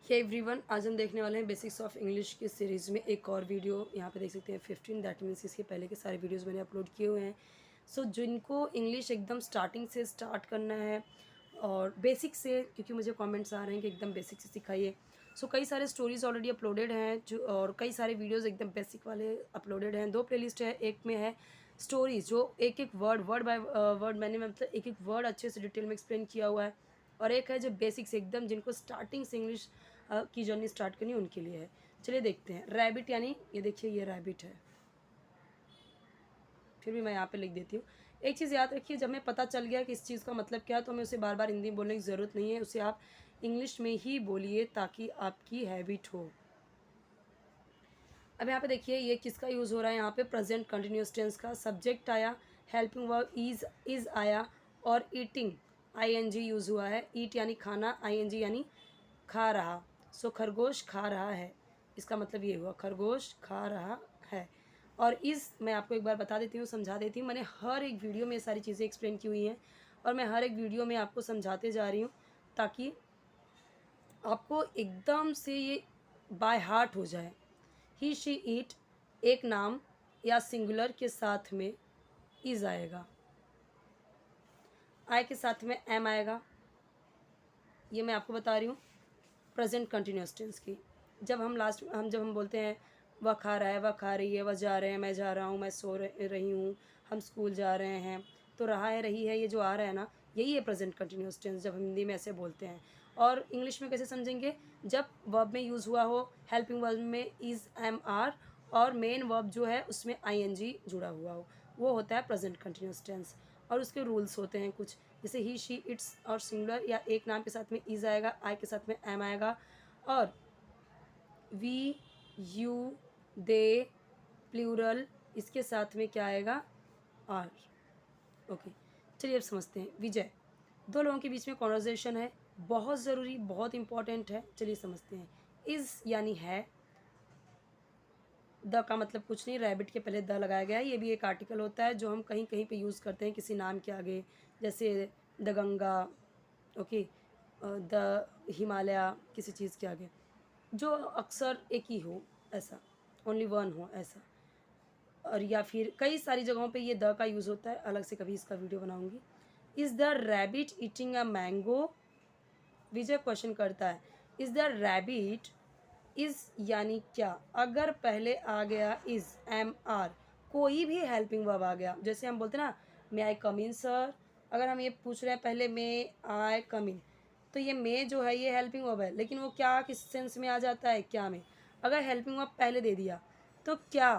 Hey everyone, आज हम देखने वाले हैं बेसिक्स ऑफ इंग्लिश की सीरीज़ में एक और वीडियो। यहाँ पे देख सकते हैं 15, दैट मीन्स इसके पहले के सारे वीडियोस मैंने अपलोड किए हुए हैं। सो जिनको इंग्लिश एकदम स्टार्टिंग से स्टार्ट करना है और बेसिक से, क्योंकि मुझे कमेंट्स आ रहे हैं कि एकदम बेसिक से सिखाइए। सो कई सारे स्टोरीज ऑलरेडी अपलोडेड हैं जो, और कई सारे वीडियोज़ एकदम बेसिक वाले अपलोडेड हैं। 2 प्लेलिस्ट है, एक में है स्टोरीज जो एक एक वर्ड बाय वर्ड मैंने मतलब एक एक वर्ड अच्छे से डिटेल में एक्सप्लेन किया हुआ है, और एक है जो बेसिक्स एकदम जिनको स्टार्टिंग से इंग्लिश की जर्नी स्टार्ट करनी उनके लिए है। चलिए देखते हैं। रैबिट यानी ये देखिए, ये रैबिट है, फिर भी मैं यहाँ पे लिख देती हूँ। एक चीज़ याद रखिए, जब हमें पता चल गया कि इस चीज़ का मतलब क्या है तो हमें उसे बार बार हिंदी में बोलने की ज़रूरत नहीं है, उसे आप इंग्लिश में ही बोलिए ताकि आपकी हैबिट हो। अब यहाँ पे देखिए ये किसका यूज़ हो रहा है, यहाँ पे प्रेजेंट कंटिन्यूस टेंस का। सब्जेक्ट आया, हेल्पिंग वर्ब इज आया, और ईटिंग आईएनजी यूज़ हुआ है। ईट यानी खाना, आईएनजी यानी खा रहा। सो खरगोश खा रहा है, इसका मतलब ये हुआ खरगोश खा रहा है। और इस मैं आपको एक बार बता देती हूँ, समझा देती हूँ। मैंने हर एक वीडियो में ये सारी चीज़ें एक्सप्लेन की हुई हैं और मैं हर एक वीडियो में आपको समझाते जा रही हूँ ताकि आपको एकदम से ये बाय हार्ट हो जाए। ही शी इट एक नाम या सिंगुलर के साथ में इज आएगा, आई के साथ में एम आएगा। ये मैं आपको बता रही हूँ प्रेजेंट कंटिन्यूस टेंस की। जब हम बोलते हैं वह खा रहा है, वह खा रही है, वह जा रहे हैं, मैं जा रहा हूँ, मैं रही हूँ, हम स्कूल जा रहे हैं, तो रहा है, रही है, ये जो आ रहा है ना, यही है प्रेजेंट कंटिन्यूस टेंस जब हम हिंदी में ऐसे बोलते हैं। और इंग्लिश में कैसे समझेंगे, जब वर्ब में यूज़ हुआ हो, हेल्पिंग वर्ब में इज़ एम आर, और मेन वर्ब जो है उसमें आईएनजी जुड़ा हुआ हो, वो होता है प्रेजेंट कंटिन्यूस टेंस। और उसके रूल्स होते हैं कुछ, जैसे ही शी इट्स और सिंगुलर या एक नाम के साथ में इज आएगा, आई के साथ में एम आएगा, और वी यू दे प्लूरल इसके साथ में क्या आएगा, आर। ओके, चलिए अब समझते हैं। विजय, दो लोगों के बीच में कॉन्वर्जेशन है, बहुत ज़रूरी, बहुत इंपॉर्टेंट है। चलिए समझते हैं। इज़ यानी है, द का मतलब कुछ नहीं, रैबिट के पहले द लगाया गया है। ये भी एक आर्टिकल होता है जो हम कहीं कहीं पे यूज़ करते हैं किसी नाम के आगे, जैसे the Ganga, okay, the Himalaya, किसी चीज़ के आगे जो अक्सर एक ही हो, ऐसा, ओनली वन हो ऐसा। और या फिर कई सारी जगहों पे ये द का यूज़ होता है, अलग से कभी इसका वीडियो बनाऊंगी। Is the rabbit eating a mango, Vijay question करता है। इज़ द रैबिट, इज़ यानी क्या, अगर पहले आ गया इज़ एम आर, कोई भी हेल्पिंग वर्ब आ गया, जैसे हम बोलते हैं ना, मे आई कम इन सर, अगर हम ये पूछ रहे हैं पहले मे आई कम इन, तो ये मे जो है ये हेल्पिंग वर्ब है, लेकिन वो क्या किस सेंस में आ जाता है, क्या में। अगर हेल्पिंग वर्ब पहले दे दिया तो क्या,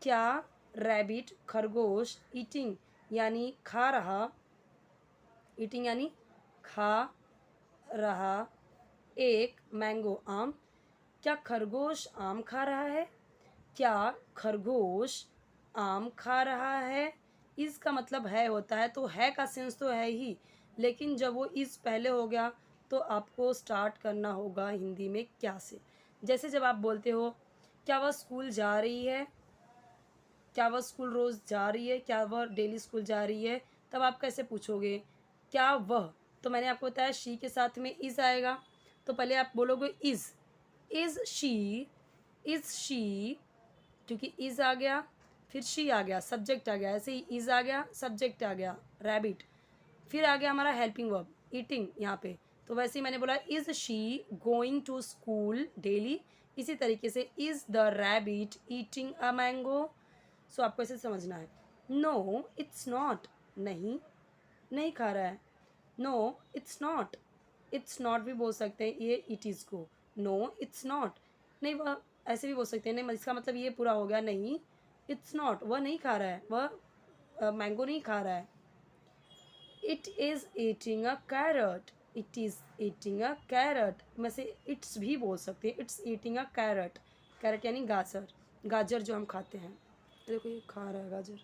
क्या रैबिट खरगोश, ईटिंग यानी खा रहा, ईटिंग यानी खा रहा, एक मैंगो आम, क्या खरगोश आम खा रहा है, क्या खरगोश आम खा रहा है। इस का मतलब है होता है, तो है का सेंस तो है ही, लेकिन जब वो इस पहले हो गया तो आपको स्टार्ट करना होगा हिंदी में क्या से। जैसे जब आप बोलते हो क्या वह स्कूल जा रही है, क्या वह स्कूल रोज़ जा रही है, क्या वह डेली स्कूल जा रही है, तब आप कैसे पूछोगे क्या वह, तो मैंने आपको बताया शी के साथ में इज़ आएगा, तो पहले आप बोलोगे इज़ शी, क्योंकि इज़ आ गया, फिर शी आ गया, सब्जेक्ट आ गया, ऐसे ही इज़ आ गया, सब्जेक्ट आ गया रैबिट, फिर आ गया हमारा हेल्पिंग वर्ब ईटिंग यहाँ पे। तो वैसे ही मैंने बोला is she going to school daily, इसी तरीके से is the rabbit eating a mango. So आपको ऐसे समझना है। नो इट्स नॉट, नहीं, नहीं खा रहा है। नो इट्स नॉट भी बोल सकते हैं ये इट इज़ को। नो इट्स नॉट, नहीं वह, ऐसे भी बोल सकते हैं, नहीं इसका मतलब ये पूरा हो गया, नहीं इट्स नॉट, वह नहीं खा रहा है, वह मैंगो नहीं खा रहा है। It is eating a carrot, it is eating a carrot में से इट्स भी बोल सकते हैं, it's eating a carrot, carrot यानी गाजर, गाजर जो हम खाते हैं, देखो ये खा रहा है गाजर।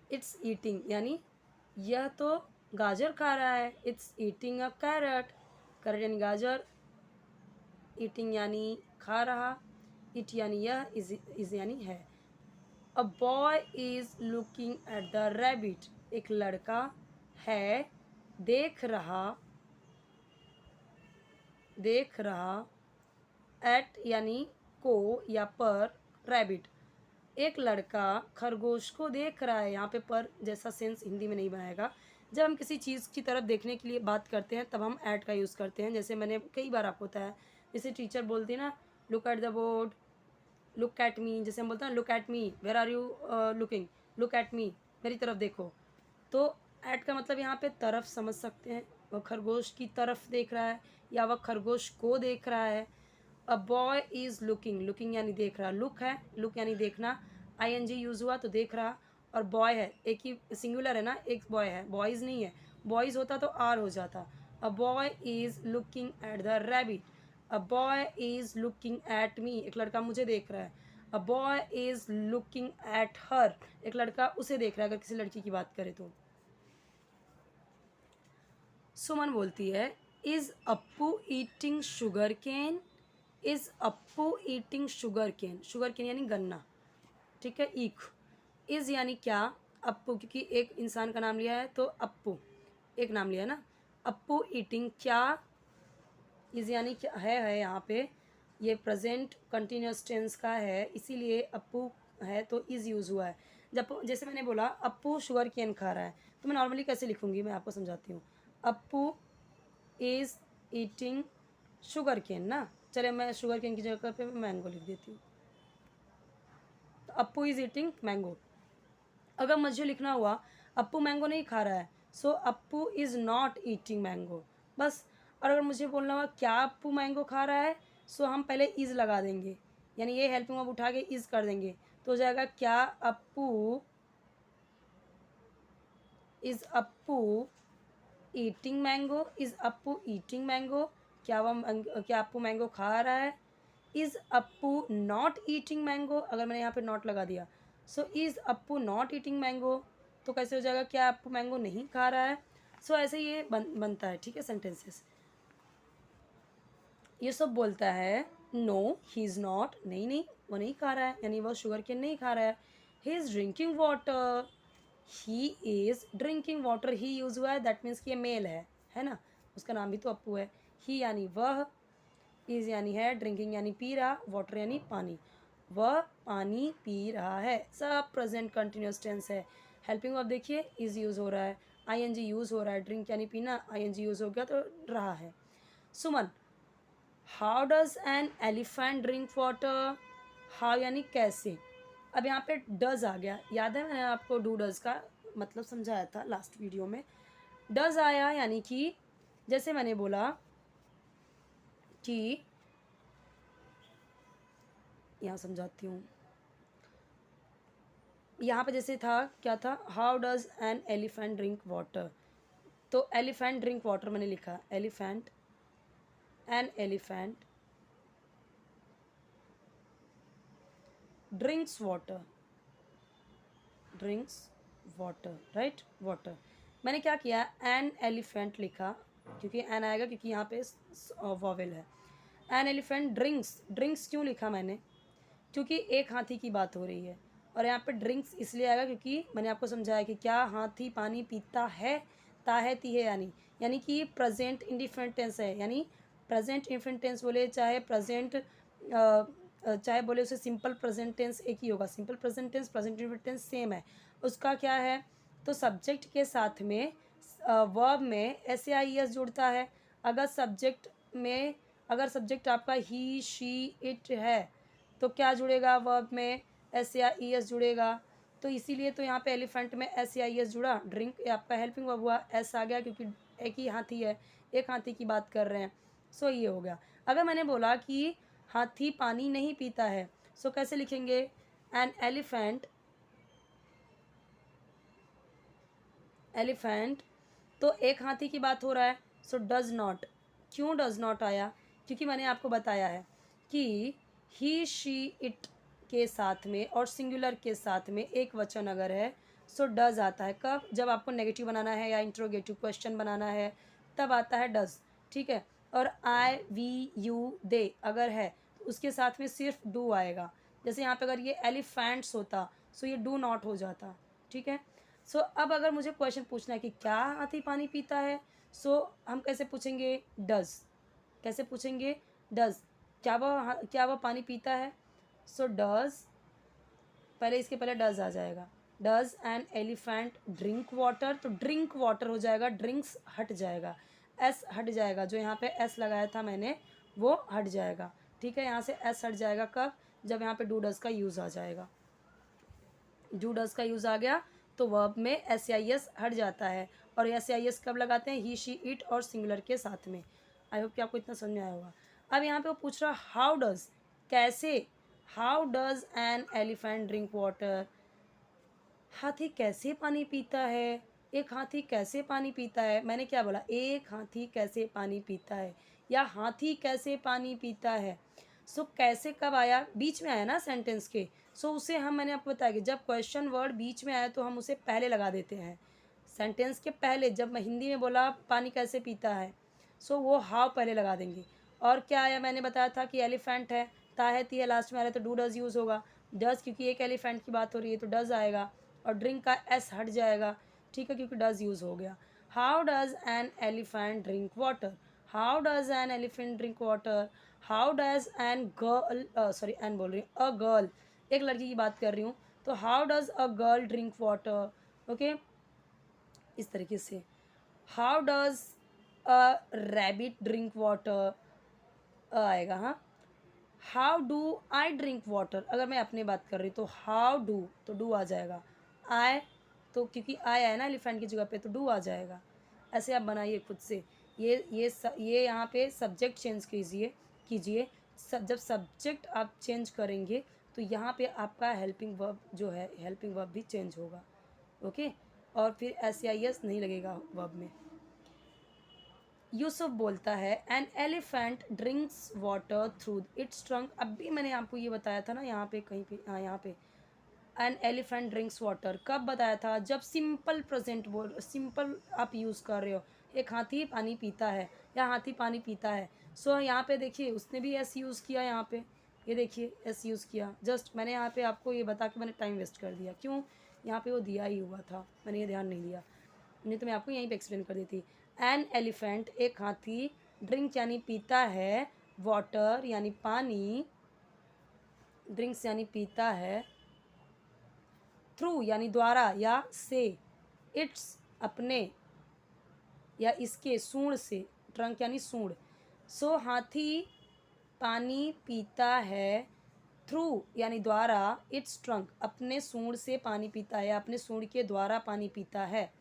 इट्स ईटिंग यानी यह तो गाजर खा रहा है, it's eating a carrot, carrot यानी गाजर, ईटिंग यानी खा रहा, इट यानी यह, इज यानी है। A boy is looking at the rabbit, एक लड़का है देख रहा देख रहा, एट यानी को या पर, रैबिट एक लड़का खरगोश को देख रहा है। यहाँ पे पर जैसा सेंस हिंदी में नहीं बनाएगा। जब हम किसी चीज़ की तरफ देखने के लिए बात करते हैं तब हम एट का यूज़ करते हैं। जैसे मैंने कई बार आपको बताया, जैसे टीचर बोलती है ना, look at the board, look at me. जैसे हम बोलते हैं look at me, where are you looking, look at me, मेरी तरफ देखो। तो एट का मतलब यहाँ पे तरफ समझ सकते हैं, वह खरगोश की तरफ देख रहा है या वह खरगोश को देख रहा है। A boy is looking, looking यानी देख रहा, लुक है, लुक यानी देखना, आई एन जी यूज़ हुआ तो देख रहा, और बॉय है, एक ही सिंगुलर है ना, एक बॉय है, बॉयज़ नहीं है। बॉयज़ होता तो आर हो जाता। A boy is looking at the rabbit, a boy is looking at me, एक लड़का मुझे देख रहा है। A boy is looking at her, एक लड़का उसे देख रहा है, अगर किसी लड़की की बात करें तो। सुमन बोलती है, is Appu eating sugar cane, is Appu eating sugar cane, sugar cane यानी गन्ना, ठीक है। ईख, इज़ यानी क्या, अप्पू क्योंकि एक इंसान का नाम लिया है तो अप्पू एक नाम लिया ना। अप्पू ईटिंग क्या, इज़ यानी क्या है यहाँ पे, ये प्रेजेंट कंटिन्यूस टेंस का है, इसीलिए अप्पू है तो इज़ यूज़ हुआ है। जब जैसे मैंने बोला अप्पू शुगर केन खा रहा है, तो मैं नॉर्मली कैसे लिखूँगी, मैं आपको समझाती हूँ। Appu is eating sugar cane ना, चले मैं शुगर केन की जगह पे मैंगो लिख देती हूँ। तो अप्पू इज़ ईटिंग मैंगो। अगर मुझे लिखना हुआ अप्पू मैंगो नहीं खा रहा है, so Appu is not eating mango, बस। और अगर मुझे बोलना हुआ क्या अप्पू मैंगो खा रहा है, सो हम पहले इज़ लगा देंगे, यानी ये हेल्पिंग वर्ब उठा के इज़ कर देंगे, तो हो जाएगा क्या Appu is Appu eating mango, is Appu eating mango, क्या अप्पू मैंगो खा रहा है। Is Appu not eating mango, अगर मैंने यहाँ पे नॉट लगा दिया, so is Appu not eating mango, तो कैसे हो जाएगा, क्या अप्पू मैंगो नहीं खा रहा है। सो ऐसे ये बनता है, ठीक है, सेंटेंसेस। ये सब बोलता है, नो ही इज़ नॉट, नहीं नहीं वो नहीं खा रहा है, यानी वो शुगर केन नहीं खा रहा है। He is drinking water, he is drinking water, he use हुआ है, दैट मीन्स कि ये मेल है ना, उसका नाम भी तो अप्पू है। ही यानी वह, इज़ यानी है, ड्रिंकिंग यानी पी रहा, वाटर यानी पानी, वह पानी पी रहा है। सब प्रेजेंट कंटिन्यूस टेंस है। हेल्पिंग वर्ब देखिए, इज़ यूज़ हो रहा है, आई एन जी यूज़ हो रहा है, ड्रिंक यानी पीना, आई एन जी यूज़ हो गया तो रहा है। Suman, how does an elephant drink water, how यानी कैसे। अब यहाँ पे डज आ गया, याद है मैंने आपको डू डज का मतलब समझाया था लास्ट वीडियो में। डज आया यानी कि जैसे मैंने बोला कि, यहाँ समझाती हूँ, यहाँ पे जैसे था, क्या था, how does an elephant drink water, तो एलिफेंट ड्रिंक वाटर मैंने लिखा, elephant, an elephant drinks water, drinks water, right, water. मैंने क्या किया, एन एलिफेंट लिखा, क्योंकि एन आएगा क्योंकि यहाँ पे वॉवेल है। एन एलिफेंट ड्रिंक्स, ड्रिंक्स क्यों लिखा मैंने, क्योंकि एक हाथी की बात हो रही है, और यहाँ पे ड्रिंक्स इसलिए आएगा क्योंकि मैंने आपको समझाया कि क्या हाथी पानी पीता है, ता है ती है, यानी कि प्रेजेंट इंडिफरेंट टेंस है, यानी प्रेजेंट इंडिफरेंट टेंस बोले चाहे प्रेजेंट चाहे बोले उसे सिंपल प्रेजेंट टेंस, एक ही होगा, simple present tense present indefinite tense same है। उसका क्या है, तो सब्जेक्ट के साथ में वर्ब में एस ए आई एस जुड़ता है। अगर सब्जेक्ट में, अगर सब्जेक्ट आपका ही शी इट है, तो क्या जुड़ेगा वर्ब में, एस या ई एस जुड़ेगा। तो इसीलिए तो यहाँ पे एलिफेंट में एस या ई एस जुड़ा, ड्रिंक आपका हेल्पिंग वर्ब हुआ, एस आ गया क्योंकि एक ही हाथी है, एक हाथी की बात कर रहे हैं। सो ये हो गया। अगर मैंने बोला कि हाथी पानी नहीं पीता है, सो कैसे लिखेंगे, एन एलिफेंट, एलिफेंट, तो एक हाथी की बात हो रहा है, सो डज नॉट। क्यों डज नॉट आया, क्योंकि मैंने आपको बताया है कि ही शी इट के साथ में और सिंगुलर के साथ में एक वचन अगर है, सो डज आता है। कब, जब आपको नेगेटिव बनाना है या इंट्रोगेटिव क्वेश्चन बनाना है, तब आता है डज, ठीक है। और आई वी यू दे अगर है, तो उसके साथ में सिर्फ डू आएगा। जैसे यहाँ पे अगर ये एलिफेंट्स होता, सो ये डू नॉट हो जाता, ठीक है। सो अब अगर मुझे क्वेश्चन पूछना है कि क्या हाथी पानी पीता है, सो हम कैसे पूछेंगे, डज, कैसे पूछेंगे? डज, क्या वह पानी पीता है? सो डज, पहले इसके पहले डज आ जाएगा। Does an elephant drink water, तो ड्रिंक वाटर हो जाएगा, ड्रिंक्स हट जाएगा, एस हट जाएगा, जो यहाँ पे एस लगाया था मैंने वो हट जाएगा। ठीक है, यहाँ से एस हट जाएगा कब? जब यहाँ पे डू डज का यूज़ आ जाएगा। डू डज का यूज़ आ गया तो वर्ब में एस आई एस हट जाता है। और एस आई एस कब लगाते हैं? ही शी इट और सिंगुलर के साथ में। आई होप कि आपको इतना समझ में आया होगा। अब यहाँ पे वो पूछ रहा हाउ डज, कैसे, how does an elephant drink water, हाथी कैसे पानी पीता है? एक हाथी कैसे पानी पीता है? मैंने क्या बोला? एक हाथी कैसे पानी पीता है या हाथी कैसे पानी पीता है। सो कैसे कब आया? बीच में आया ना सेंटेंस के। सो उसे हम, मैंने आपको बताया कि जब क्वेश्चन वर्ड बीच में आया तो हम उसे पहले लगा देते हैं, सेंटेंस के पहले। जब मैं हिंदी में बोला पानी कैसे पीता है, सो वो हाउ पहले लगा देंगे। और क्या आया? मैंने बताया था कि एलिफेंट है, ता है, ती है, लास्ट में आ रहा है तो डू डज यूज़ होगा। डज क्योंकि एक एलिफेंट की बात हो रही है तो डज आएगा। और ड्रिंक का एस हट जाएगा, ठीक है, क्योंकि डज यूज़ हो गया। How does an elephant drink water, how does an elephant drink water, how does an girl, sorry an बोल रही हूँ, अ गर्ल, एक लड़की की बात कर रही हूँ, तो how does a girl drink water. Okay, इस तरीके से। How does a rabbit drink water आएगा। हाँ, how do I drink water, अगर मैं अपनी बात कर रही तो हाउ डू, तो डू आ जाएगा। आई, तो क्योंकि आई है ना एलिफेंट की जगह पे तो डू आ जाएगा। ऐसे आप बनाइए खुद से। ये यहाँ पे सब्जेक्ट चेंज कीजिए। जब सब्जेक्ट आप चेंज करेंगे तो यहाँ पे आपका हेल्पिंग वर्ब जो है, हेल्पिंग वर्ब भी चेंज होगा। ओके, और फिर एस आई एस नहीं लगेगा वर्ब में। यूसुफ बोलता है an elephant drinks water through it's trunk. अभी मैंने आपको ये बताया था ना, यहाँ पे कहीं पे, हाँ यहाँ पे, एन एलिफेंट ड्रिंक्स वाटर कब बताया था? जब सिंपल प्रेजेंट बोल, सिंपल आप यूज़ कर रहे हो, एक हाथी पानी पीता है या हाथी पानी पीता है। सो यहाँ पे देखिए उसने भी एस यूज़ किया, यहाँ पे ये देखिए एस यूज़ किया। जस्ट मैंने यहाँ पे आपको ये बता के मैंने टाइम वेस्ट कर दिया, क्यों? यहाँ पे वो दिया ही हुआ था, मैंने ये ध्यान नहीं दिया, नहीं तो मैं आपको यहीं पे एक्सप्लेन कर देती। एन एलिफेंट, एक हाथी, ड्रिंक यानी पीता है, वाटर यानी पानी, ड्रिंक्स यानी पीता है, थ्रू यानी द्वारा या से, इट्स अपने या इसके, सूंड से, ट्रंक यानी सूंड। सो हाथी पानी पीता है, थ्रू यानी द्वारा, इट्स ट्रंक अपने सूंड से पानी पीता है या अपने सूंड के द्वारा पानी पीता है।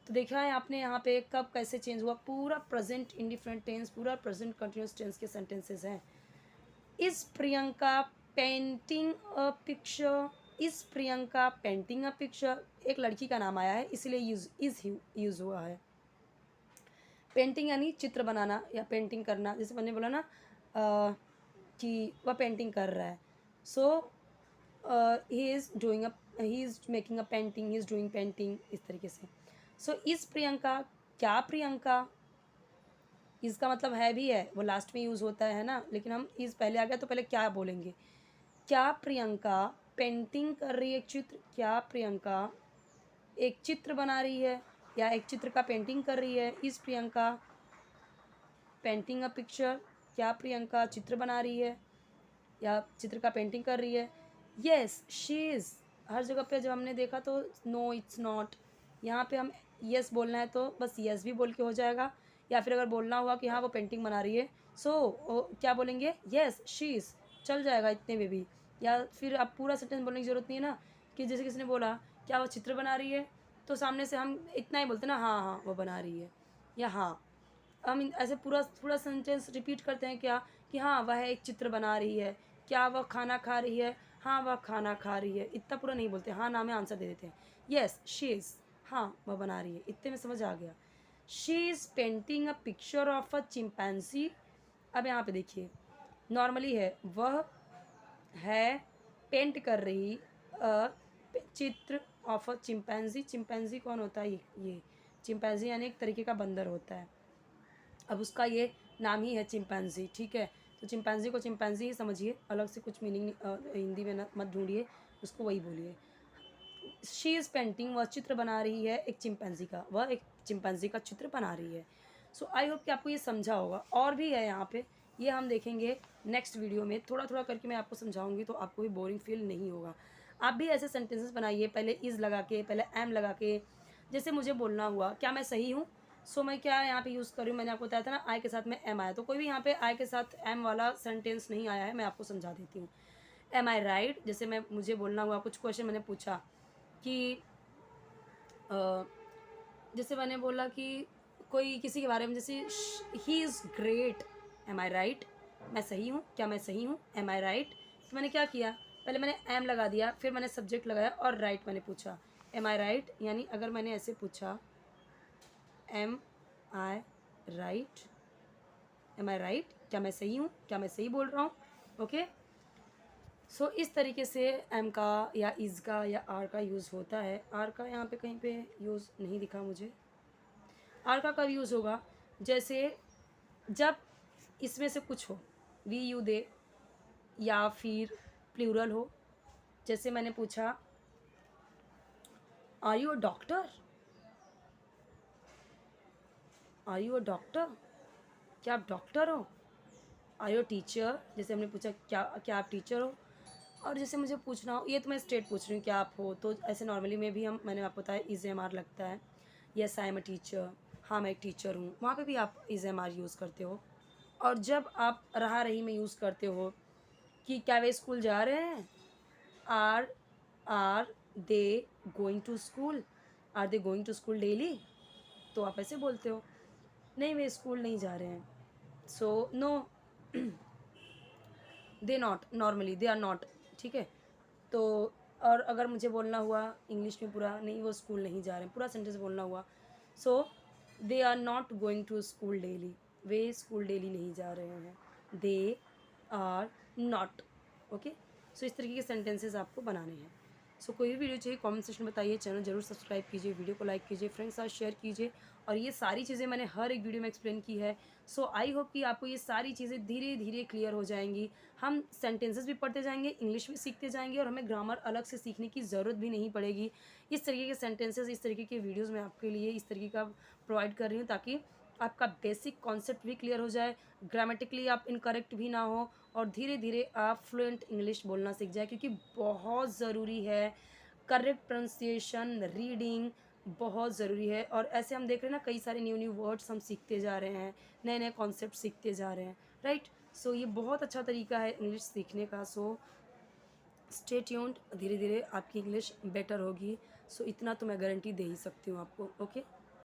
तो देखा है आपने यहाँ पे कब कैसे चेंज हुआ, पूरा प्रेजेंट इंडिफरेंट टेंस, पूरा प्रेजेंट कंटिन्यूस टेंस के सेंटेंसेस हैं। Is Priyanka painting a picture, is Priyanka painting a picture, एक लड़की का नाम आया है इसलिए यूज़ हुआ है। पेंटिंग यानी चित्र बनाना या पेंटिंग करना, जैसे मैंने बोला ना कि वह पेंटिंग कर रहा है। So he is making a painting, he is doing painting, इस तरीके से। सो इज़ प्रियंका, क्या प्रियंका, इसका मतलब है भी है, वो लास्ट में यूज़ होता है ना, लेकिन हम इज़ पहले आ गया तो पहले क्या बोलेंगे। क्या प्रियंका पेंटिंग कर रही है, एक चित्र, क्या प्रियंका एक चित्र बना रही है या एक चित्र का पेंटिंग कर रही है। Is Priyanka painting a picture, क्या प्रियंका चित्र बना रही है या चित्र का पेंटिंग कर रही है। येस शी इज़, हर जगह पे जब हमने देखा तो नो इट्स नॉट, यहाँ पे हम येस बोलना है तो बस येस भी बोल के हो जाएगा, या फिर अगर बोलना हुआ कि हाँ वो पेंटिंग बना रही है, सो क्या बोलेंगे, येस शी इज़, चल जाएगा इतने में भी। या फिर आप पूरा सेंटेंस बोलने की ज़रूरत नहीं है ना, कि जैसे किसी ने बोला क्या वो चित्र बना रही है, तो सामने से हम इतना ही बोलते ना, हाँ हाँ वो बना रही है, या हाँ, हम ऐसे पूरा पूरा सेंटेंस रिपीट करते हैं क्या, कि हाँ वह एक चित्र बना रही है, क्या वह खाना खा रही है, हाँ वह खाना खा रही है, इतना पूरा नहीं बोलते, हाँ ना में आंसर दे देते हैं। येस शी इज़, हाँ वह बना रही है, इतने में समझ आ गया। She is painting a picture of a chimpanzee. अब यहाँ पे देखिए नॉर्मली है, वह है पेंट कर रही अ चित्र ऑफ अ चिंपैंजी। चिंपैंजी कौन होता है? ये चिंपैंजी यानी एक तरीके का बंदर होता है, अब उसका ये नाम ही है चिंपैंजी, ठीक है। तो चिंपैंजी को चिंपैंजी ही समझिए, अलग से कुछ मीनिंग हिंदी में मत ढूंढिए, उसको वही बोलिए। शी इज़ पेंटिंग, वह चित्र बना रही है एक चिंपैंजी का, वह एक चिंपैंजी का चित्र बना रही है। सो आई होप कि आपको ये समझा होगा। और भी है यहाँ पे, ये हम देखेंगे नेक्स्ट वीडियो में, थोड़ा थोड़ा करके मैं आपको समझाऊंगी, तो आपको भी बोरिंग फील नहीं होगा। आप भी ऐसे सेंटेंसेस बनाइए, पहले इज़ लगा के, पहले एम लगा के। जैसे मुझे बोलना हुआ क्या मैं सही हूँ, सो मैं क्या यहाँ पे यूज़ कर रही हूँ, मैंने आपको बताया था ना आई के साथ में एम आया, तो कोई भी यहाँ पे आई के साथ एम वाला सेंटेंस नहीं आया है, मैं आपको समझा देती हूँ। एम आई राइट, जैसे मैं मुझे बोलना हुआ, कुछ क्वेश्चन मैंने पूछा कि जैसे मैंने बोला कि कोई किसी के बारे में, जैसे he is great, am I right, मैं सही हूँ, क्या मैं सही हूँ, एम आई राइट। तो मैंने क्या किया, पहले मैंने एम लगा दिया, फिर मैंने सब्जेक्ट लगाया और राइट मैंने पूछा, एम आई राइट। यानी अगर मैंने ऐसे पूछा M I right, M I right, क्या मैं सही हूँ, क्या मैं सही बोल रहा हूँ, ओके। सो इस तरीके से एम का या इज़ का या आर का यूज़ होता है। आर का यहाँ पे कहीं पे यूज़ नहीं दिखा मुझे। आर का कब यूज़ होगा, जैसे जब इसमें से कुछ हो, वी यू दे, या फिर प्लूरल हो। जैसे मैंने पूछा are you a doctor, are you a doctor, क्या आप डॉक्टर हो। आर यू अ टीचर, जैसे हमने पूछा क्या क्या आप टीचर हो। और जैसे मुझे पूछना हो, ये तो मैं स्ट्रेट पूछ रही हूँ क्या आप हो, तो ऐसे नॉर्मली में भी हम, मैंने आपको बताया इज़ एम आर लगता है। Yes I am a teacher, हाँ मैं एक टीचर हूँ, वहाँ पे भी आप इज़ एम आर यूज़ करते हो। और जब आप रहा रही में यूज़ करते हो कि क्या वे स्कूल जा रहे हैं, are they going to school, are they going to school daily, तो आप ऐसे बोलते हो नहीं वे स्कूल नहीं जा रहे हैं, so no they not, normally they are not, ठीक है। तो और अगर मुझे बोलना हुआ इंग्लिश में पूरा, नहीं वो स्कूल नहीं जा रहे हैं, पूरा सेंटेंस बोलना हुआ, so they are not going to school daily, वे स्कूल डेली नहीं जा रहे हैं, they are not, okay. So इस तरीके के सेंटेंसेस आपको बनाने हैं। सो कोई भी वीडियो चाहिए कमेंट सेक्शन में बताइए, चैनल जरूर सब्सक्राइब कीजिए, वीडियो को लाइक कीजिए, फ्रेंड्स साथ शेयर कीजिए। और ये सारी चीज़ें मैंने हर एक वीडियो में एक्सप्लेन की है। सो आई होप कि आपको ये सारी चीज़ें धीरे धीरे क्लियर हो जाएंगी। हम सेंटेंसेस भी पढ़ते जाएंगे, इंग्लिश भी सीखते जाएंगे, और हमें ग्रामर अलग से सीखने की ज़रूरत भी नहीं पड़ेगी। इस तरीके के सेंटेंसेस, इस तरीके के वीडियोज़ मैं आपके लिए इस तरीके का प्रोवाइड कर रही हूँ, ताकि आपका बेसिक कॉन्सेप्ट भी क्लियर हो जाए, ग्रामेटिकली आप इनकरेक्ट भी ना हो, और धीरे धीरे आप फ्लुएंट इंग्लिश बोलना सीख जाए, क्योंकि बहुत ज़रूरी है करेक्ट प्रोनाउंसिएशन, रीडिंग बहुत ज़रूरी है। और ऐसे हम देख रहे हैं ना, कई सारे न्यू न्यू वर्ड्स हम सीखते जा रहे हैं, नए नए कॉन्सेप्ट सीखते जा रहे हैं, राइट। सो ये बहुत अच्छा तरीका है इंग्लिश सीखने का। सो स्टे ट्यून्ड, धीरे धीरे आपकी इंग्लिश बेटर होगी। सो इतना तो मैं गारंटी दे ही सकती हूँ आपको, ओके।